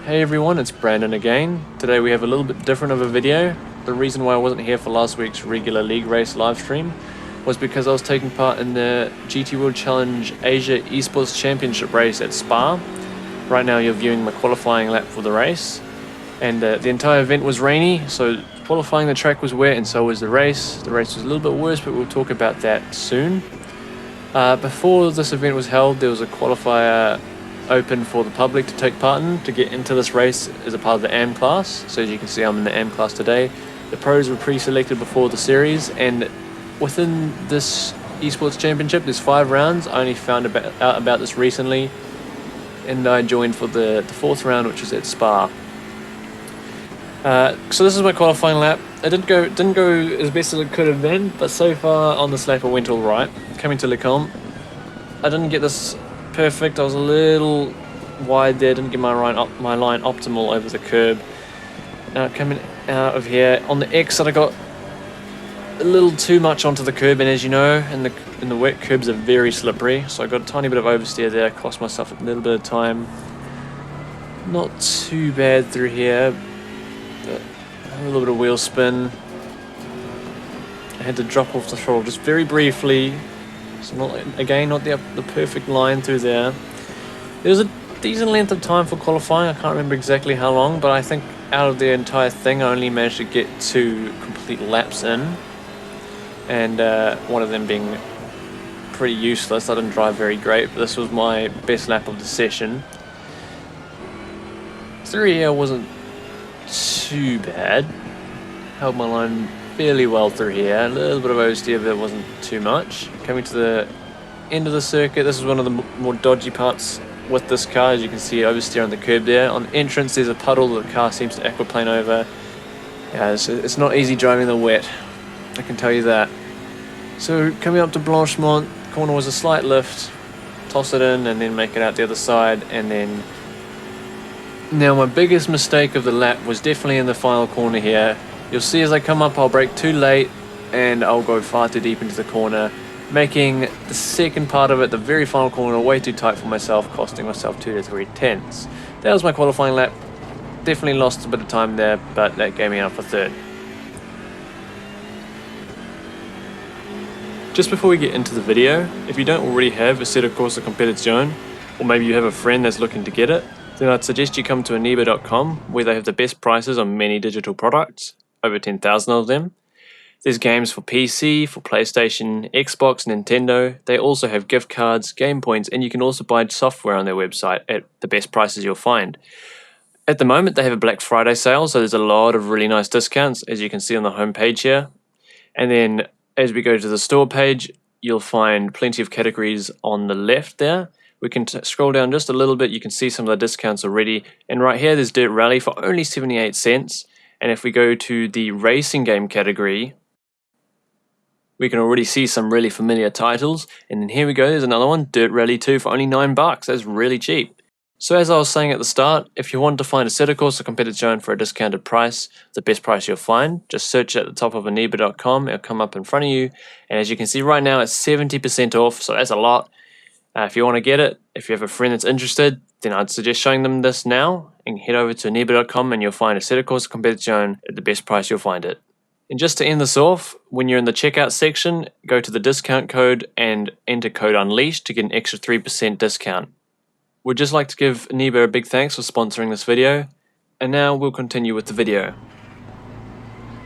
Hey everyone, it's Brandon again. Today we have a little bit different of a video. The reason why I wasn't here for last week's regular league race live stream was because I was taking part in the GT World Challenge Asia ESports Championship race at Spa. Right now you're viewing my qualifying lap for the race, and the entire event was rainy, so qualifying the track was wet and so was the race. The race was a little bit worse, but we'll talk about that soon. Before this event was held, there was a qualifier open for the public to take part in to get into this race as a part of the AM class. So as you can see, I'm in the AM class today. The pros were pre-selected before the series, and within this esports championship there's 5 rounds. I only found out about this recently, and I joined for the 4th round, which is at Spa. So this is my qualifying lap. It didn't go as best as it could have been, but so far on this lap it went all right. Coming to Le Combe, I didn't get this perfect. I was a little wide there, didn't get my line optimal over the curb. Now coming out of here on the exit, I got a little too much onto the curb, and as you know, in the wet, curbs are very slippery, so I got a tiny bit of oversteer there, cost myself a little bit of time. Not too bad through here, but a little bit of wheel spin. I had to drop off the throttle just very briefly. So not the perfect line through there. There was a decent length of time for qualifying. I can't remember exactly how long, but I think out of the entire thing I only managed to get 2 complete laps in, and one of them being pretty useless. I didn't drive very great, but this was my best lap of the session. Through here wasn't too bad. Held my line fairly well through here. A little bit of oversteer, but it wasn't too much. Coming to the end of the circuit, this is one of the more dodgy parts with this car. As you can see, oversteer on the curb there. On the entrance there's a puddle that the car seems to aquaplane over. Yeah, it's not easy driving the wet, I can tell you that. So coming up to Blanchemont, corner was a slight lift, toss it in and then make it out the other side. And then now my biggest mistake of the lap was definitely in the final corner here. You'll see as I come up, I'll brake too late and I'll go far too deep into the corner, making the second part of it, the very final corner, way too tight for myself, costing myself 2 to 3 tenths. That was my qualifying lap. Definitely lost a bit of time there, but that gave me out for 3rd. Just before we get into the video, if you don't already have a set of Corsa Competizione, or maybe you have a friend that's looking to get it, then I'd suggest you come to Anima.com, where they have the best prices on many digital products. Over 10,000 of them. There's games for PC, for PlayStation, Xbox, Nintendo. They also have gift cards, game points, and you can also buy software on their website at the best prices you'll find. At the moment they have a Black Friday sale, so there's a lot of really nice discounts, as you can see on the home page here. And then as we go to the store page, you'll find plenty of categories on the left there. We can scroll down just a little bit, you can see some of the discounts already. And right here there's Dirt Rally for only 78 cents. And if we go to the racing game category, we can already see some really familiar titles. And then here we go, there's another one, Dirt Rally 2 for only $9. That's really cheap. So as I was saying at the start, if you want to find a set of Corsa Competizione for a discounted price, the best price you'll find, just search at the top of Anima.com, it'll come up in front of you. And as you can see right now, it's 70% off, so that's a lot. If you want to get it, if you have a friend that's interested, then I'd suggest showing them this now and head over to Anima.com and you'll find a set of Corsa Competizione at the best price you'll find it. And just to end this off, when you're in the checkout section, go to the discount code and enter code UNLEASHED to get an extra 3% discount. We'd just like to give Anima a big thanks for sponsoring this video, and now we'll continue with the video.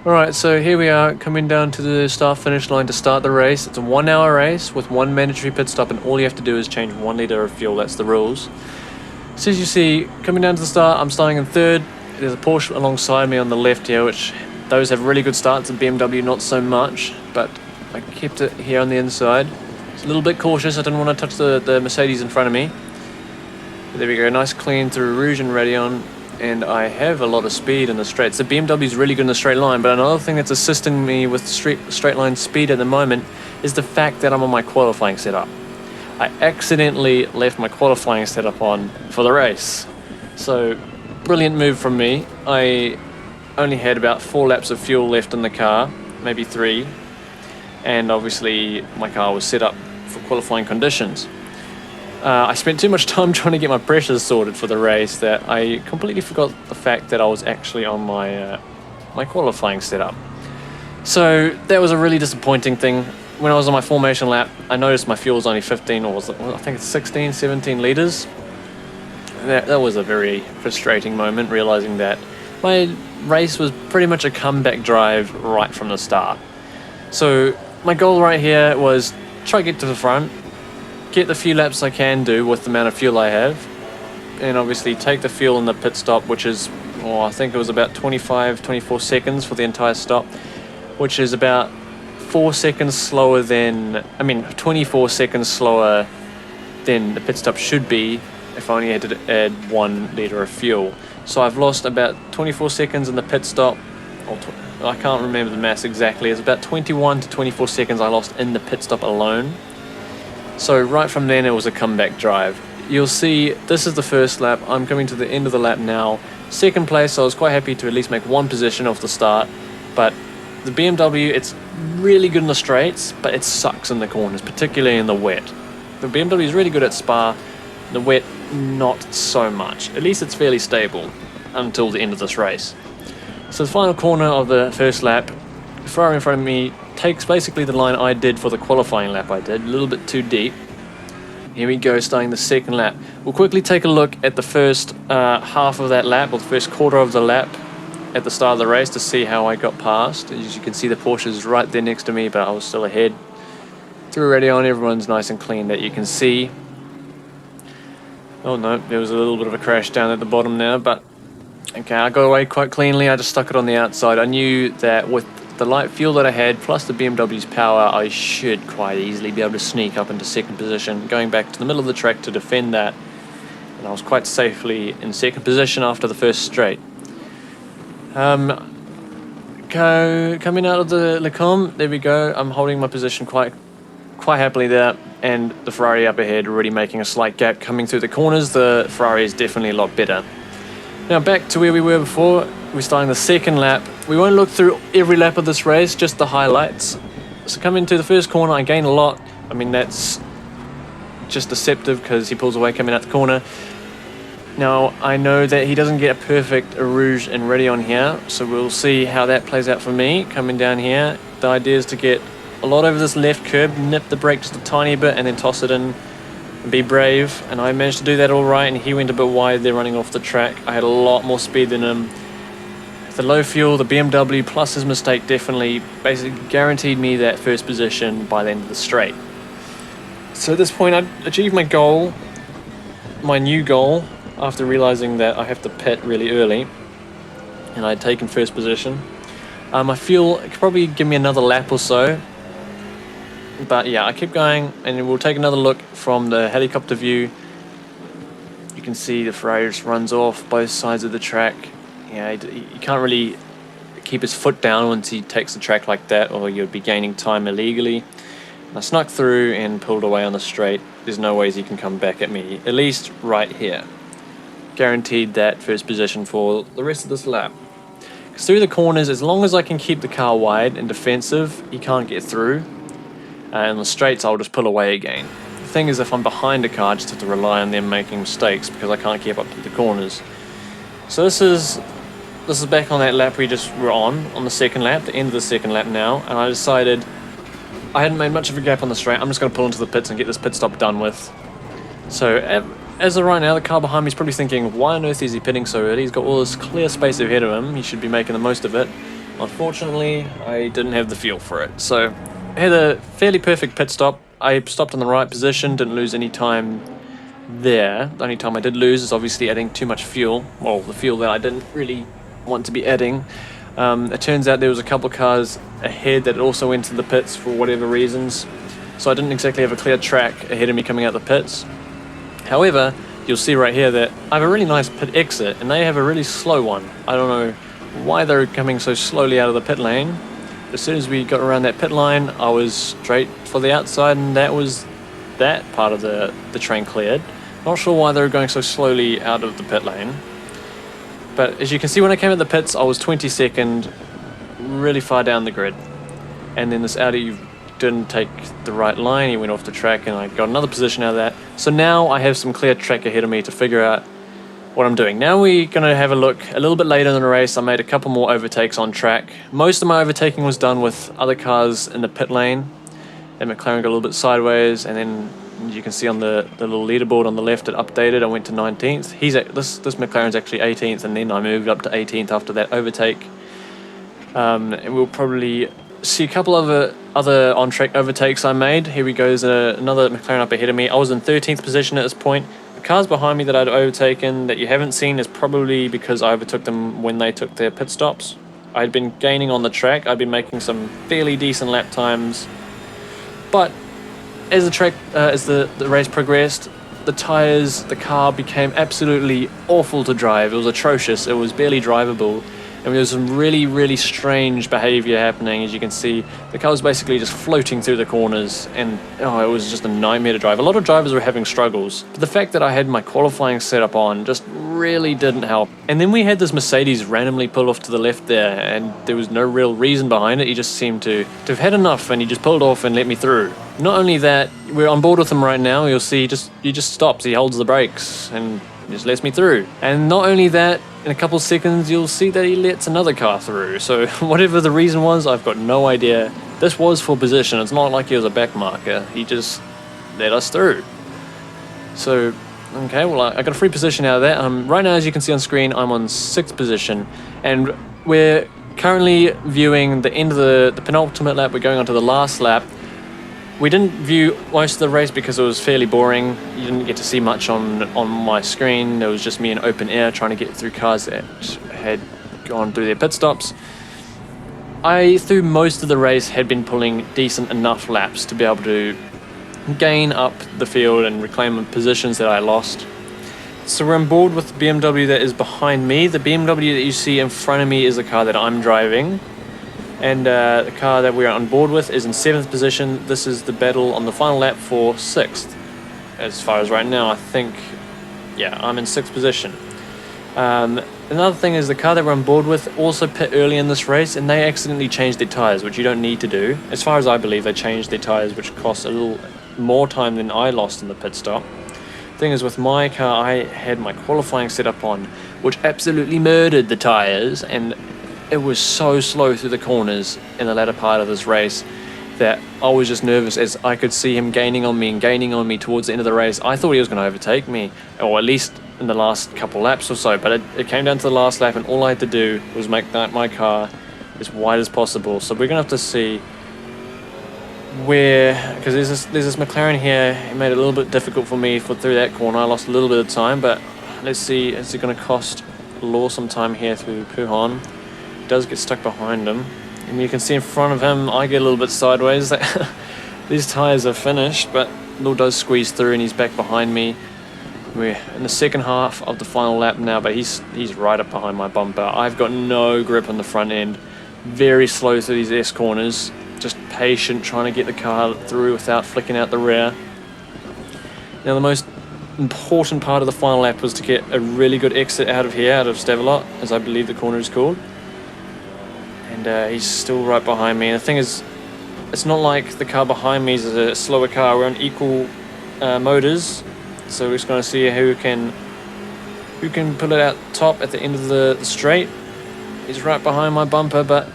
Alright, so here we are coming down to the start finish line to start the race. It's a 1-hour race with 1 mandatory pit stop, and all you have to do is change 1 litre of fuel. That's the rules. So as you see, coming down to the start, I'm starting in 3rd. There's a Porsche alongside me on the left here, which those have really good starts, and BMW not so much, but I kept it here on the inside. It's a little bit cautious, I didn't want to touch the Mercedes in front of me. But there we go, nice clean through Rouge and Raidillon. And I have a lot of speed in the straights. The BMW is really good in the straight line, but another thing that's assisting me with straight line speed at the moment is the fact that I'm on my qualifying setup. I accidentally left my qualifying setup on for the race. So, brilliant move from me. I only had about 4 laps of fuel left in the car, maybe 3. And obviously my car was set up for qualifying conditions. I spent too much time trying to get my pressures sorted for the race that I completely forgot the fact that I was actually on my my qualifying setup. So that was a really disappointing thing. When I was on my formation lap, I noticed my fuel was only 15, or was it, I think it's 16, 17 litres. That was a very frustrating moment, realising that my race was pretty much a comeback drive right from the start. So my goal right here was try to get to the front, get the few laps I can do with the amount of fuel I have, and obviously take the fuel in the pit stop, which is, I think it was about 24 seconds for the entire stop, which is about 4 seconds slower than, 24 seconds slower than the pit stop should be if I only had to add 1 litre of fuel. So I've lost about 24 seconds in the pit stop. I can't remember the maths exactly. It's about 21 to 24 seconds I lost in the pit stop alone. So right from then it was a comeback drive. You'll see this is the first lap. I'm coming to the end of the lap now. Second place, I was quite happy to at least make one position off the start, but the BMW, it's really good in the straights, but it sucks in the corners, particularly in the wet. The BMW is really good at Spa, the wet not so much. At least it's fairly stable until the end of this race. So the final corner of the first lap, the Ferrari in front of me takes basically the line I did for the qualifying lap I did, a little bit too deep. Here we go, starting the second lap. We'll quickly take a look at the first half of that lap, or the first quarter of the lap at the start of the race to see how I got past. As you can see, the Porsche is right there next to me, but I was still ahead. Threw radio on, everyone's nice and clean that you can see. Oh no, there was a little bit of a crash down at the bottom now, but okay, I got away quite cleanly. I just stuck it on the outside. I knew that with the light fuel that I had, plus the BMW's power, I should quite easily be able to sneak up into second position, going back to the middle of the track to defend that. And I was quite safely in second position after the first straight. Coming out of the Lecom, there we go. I'm holding my position quite happily there, and the Ferrari up ahead already making a slight gap coming through the corners. The Ferrari is definitely a lot better. Now back to where we were before. We're starting the second lap. We won't look through every lap of this race, just the highlights. So coming to the first corner, I gain a lot. I mean, that's just deceptive because he pulls away coming out the corner. Now, I know that he doesn't get a perfect Rouge and ready on here, so we'll see how that plays out for me. Coming down here, the idea is to get a lot over this left curb, nip the brake just a tiny bit, and then toss it in and be brave. And I managed to do that all right, and he went a bit wide there running off the track. I had a lot more speed than him. The low fuel, the BMW, plus his mistake definitely basically guaranteed me that first position by the end of the straight. So at this point, I achieved my goal, my new goal, after realizing that I have to pit really early, and I had taken first position. I feel it could probably give me another lap or so, but yeah, I keep going, and we'll take another look from the helicopter view. You can see the Ferrari just runs off both sides of the track. Yeah, you can't really keep his foot down once he takes the track like that, or you'd be gaining time illegally. And I snuck through and pulled away on the straight. There's no ways he can come back at me, at least right here. Guaranteed that first position for the rest of this lap. Because through the corners, as long as I can keep the car wide and defensive, he can't get through. And the straights, I'll just pull away again. The thing is, if I'm behind a car, I just have to rely on them making mistakes because I can't keep up to the corners. So this is back on that lap we just were on the second lap, the end of the second lap now, and I decided I hadn't made much of a gap on the straight. I'm just going to pull into the pits and get this pit stop done with. So as of right now, the car behind me is probably thinking, why on earth is he pitting so early? He's got all this clear space ahead of him. He should be making the most of it. Unfortunately, I didn't have the fuel for it. So I had a fairly perfect pit stop. I stopped in the right position, didn't lose any time there. The only time I did lose is obviously adding too much fuel. Well, the fuel that I didn't really want to be adding. It turns out there was a couple of cars ahead that also went to the pits for whatever reasons. So I didn't exactly have a clear track ahead of me coming out the pits. However, you'll see right here that I have a really nice pit exit and they have a really slow one. I don't know why they're coming so slowly out of the pit lane. As soon as we got around that pit line, I was straight for the outside, and that was that part of the train cleared. Not sure why they were going so slowly out of the pit lane. But as you can see, when I came at the pits, I was 22nd, really far down the grid. And then this Audi didn't take the right line, he went off the track, and I got another position out of that. So now I have some clear track ahead of me to figure out what I'm doing. Now we're going to have a look a little bit later in the race. I made a couple more overtakes on track. Most of my overtaking was done with other cars in the pit lane, and McLaren got a little bit sideways, and then you can see on the little leaderboard on the left it updated. I went to 19th. This McLaren's actually 18th, and then I moved up to 18th after that overtake. And we'll probably see a couple of other on-track overtakes I made. Here we go, there's another McLaren up ahead of me. I was in 13th position at this point. The cars behind me that I'd overtaken that you haven't seen is probably because I overtook them when they took their pit stops. I'd been gaining on the track. I'd been making some fairly decent lap times. But as the race progressed, the car became absolutely awful to drive. It was atrocious. It was barely drivable. And there was some really, really strange behaviour happening. As you can see, the car was basically just floating through the corners, and it was just a nightmare to drive. A lot of drivers were having struggles. But the fact that I had my qualifying setup on just really didn't help. And then we had this Mercedes randomly pull off to the left there, and there was no real reason behind it. He just seemed to have had enough, and he just pulled off and let me through. Not only that, we're on board with him right now. You'll see he just stops. He holds the brakes and just lets me through. And not only that, in a couple of seconds you'll see that he lets another car through. So whatever the reason was, I've got no idea. This was for position. It's not like he was a back marker. He just let us through. So okay, well, I got a free position out of that. Right now, as you can see on screen, I'm on 6th position, and we're currently viewing the end of the penultimate lap. We're going on to the last lap. We didn't view most of the race because it was fairly boring. You didn't get to see much on my screen. It was just me in open air trying to get through cars that had gone through their pit stops. I, through most of the race, had been pulling decent enough laps to be able to gain up the field and reclaim positions that I lost. So we're on board with the BMW that is behind me. The BMW that you see in front of me is the car that I'm driving. And the car that we're on board with is in 7th position. This is the battle on the final lap for 6th. As far as right now, I think, yeah, I'm in 6th position. Another thing is the car that we're on board with also pit early in this race, and they accidentally changed their tyres, which you don't need to do. As far as I believe, they changed their tyres, which cost a little more time than I lost in the pit stop. Thing is, with my car, I had my qualifying setup on, which absolutely murdered the tyres, and it was so slow through the corners in the latter part of this race that I was just nervous as I could see him gaining on me towards the end of the race. I thought he was going to overtake me, or at least in the last couple laps or so, but it came down to the last lap, and all I had to do was make my car as wide as possible. So we're going to have to see where, because there's this McLaren here. It made it a little bit difficult for me through that corner. I lost a little bit of time, but let's see, is it going to cost Law some time here through Puhan? Does get stuck behind him, and you can see in front of him I get a little bit sideways. These tyres are finished, but Law does squeeze through and he's back behind me. We're in the second half of the final lap now, but he's right up behind my bumper. I've got no grip on the front end, very slow through these S corners, just patient trying to get the car through without flicking out the rear. Now the most important part of the final lap was to get a really good exit out of here, out of Stavelot, as I believe the corner is called. And he's still right behind me. And the thing is, it's not like the car behind me is a slower car. We're on equal motors, so we're just going to see who can pull it out top at the end of the straight. He's right behind my bumper, but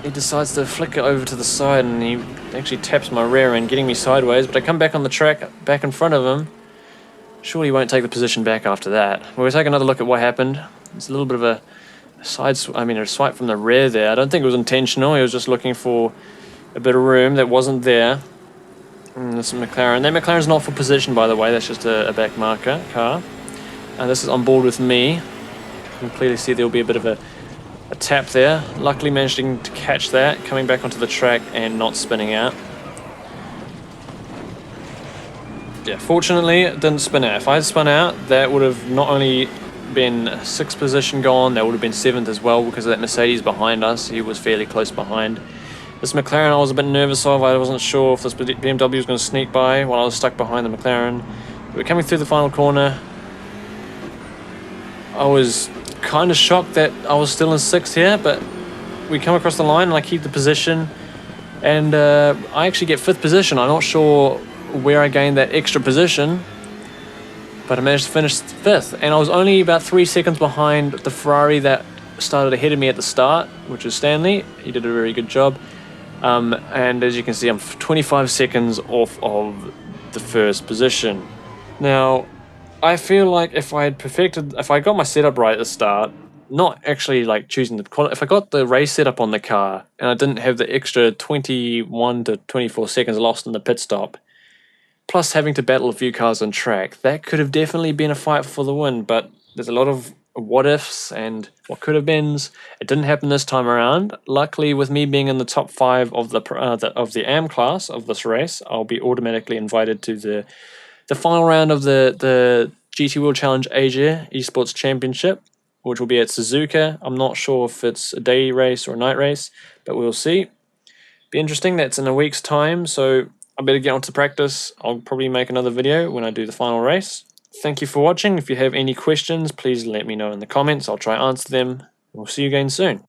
he decides to flick it over to the side, and he actually taps my rear end, getting me sideways. But I come back on the track, back in front of him. Surely he won't take the position back after that. We'll take another look at what happened. It's a little bit of a swipe from the rear there. I don't think it was intentional. He was just looking for a bit of room that wasn't there. And this is McLaren. That McLaren's not for position, by the way. That's just a back marker car. And this is on board with me. You can clearly see there'll be a bit of a tap there. Luckily managing to catch that, coming back onto the track and not spinning out. Yeah, fortunately it didn't spin out. If I had spun out, that would have not only been 6th position gone, that would have been 7th as well, because of that Mercedes behind us. He was fairly close behind. This McLaren I was a bit nervous of. I wasn't sure if this BMW was going to sneak by while I was stuck behind the McLaren. We're coming through the final corner. I was kind of shocked that I was still in 6th here, but we come across the line and I keep the position. And I actually get 5th position. I'm not sure where I gained that extra position, but I managed to finish 5th, and I was only about 3 seconds behind the Ferrari that started ahead of me at the start, which is Stanley. He did a very good job. And as you can see, I'm 25 seconds off of the 1st position. Now, I feel like if I got my setup right at the start, not actually like choosing if I got the race setup on the car and I didn't have the extra 21 to 24 seconds lost in the pit stop, plus having to battle a few cars on track, that could have definitely been a fight for the win, but there's a lot of what ifs and what could have beens. It didn't happen this time around. Luckily, with me being in the top 5 of the AM class of this race, I'll be automatically invited to the final round of the GT World Challenge Asia Esports Championship, which will be at Suzuka. I'm not sure if it's a day race or a night race, but we'll see. Be interesting. That's in a week's time, so I better get on to practice. I'll probably make another video when I do the final race. Thank you for watching. If you have any questions, please let me know in the comments. I'll try to answer them. We'll see you again soon.